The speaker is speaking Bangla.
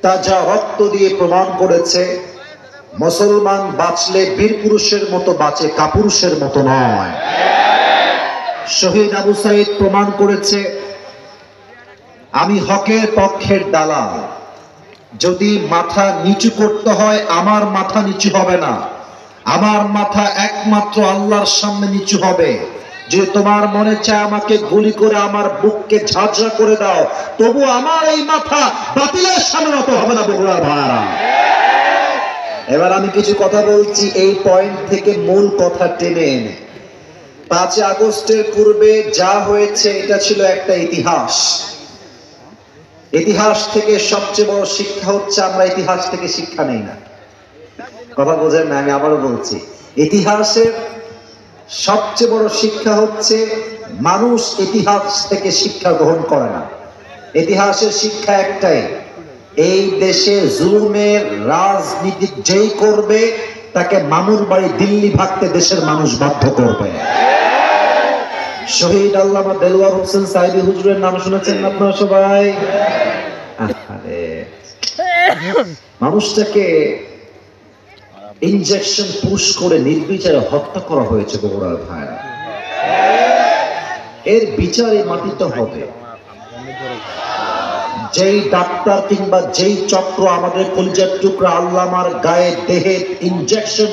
তাজা রক্ত দিয়ে প্রমাণ করেছে মুসলমান বাঁচলে বীর পুরুষের মতো বাঁচে, কাপুরুষের মতো নয়। শহীদ আবু সাইদ প্রমাণ করেছে আমি হকের পক্ষের দালাল। যদি মাথা নিচু করতে হয় আমার মাথা নিচু হবে না, আমার মাথা একমাত্র আল্লাহর সামনে নিচু হবে। যে তোমার মনে চায় আমাকে গুলি করে আমার বুককে ঝাঁঝরা করে দাও, তবু আমার এই মাথা বাতিলের সামনে নত হবে না। বগুড়ার ভাইরা, এবার আমি কিছু কথা বলছি এই পয়েন্ট থেকে মূল কথা টেনে এনে। 5 আগস্টের পূর্বে যা হয়েছে এটা ছিল একটা ইতিহাস। ইতিহাস থেকে সবচেয়ে বড় শিক্ষা হচ্ছে আমরা ইতিহাস থেকে শিক্ষা নেই না। কথা বোঝেন না, আমি আবারও বলছি, ইতিহাসের সবচেয়ে বড় শিক্ষা হচ্ছে মানুষ ইতিহাস থেকে শিক্ষা গ্রহণ করে না। ইতিহাসের শিক্ষা একটাই, এই দেশে জুলুমের রাজনীতি যেই করবে তাকে মামুর বাড়ি দিল্লি ভাগতে দেশের মানুষ বাধ্য করবে। শহীদ আল্লামা দেলোয়ার হোসেন সাইদি হুজুরের নাম শুনেছেন আপনারা সবাই? মানুষটাকে ইনজেকশন পুশ করে নির্বিচারে হত্যা করা হয়েছে বগুড়ার ভাইরা। এর বিচার এই মাটিতে হবে। যেই ডাক্তার কিংবা যেই চক্র আমাদের কলিজার টুকরা আল্লামার গায়ে দেহে ইনজেকশন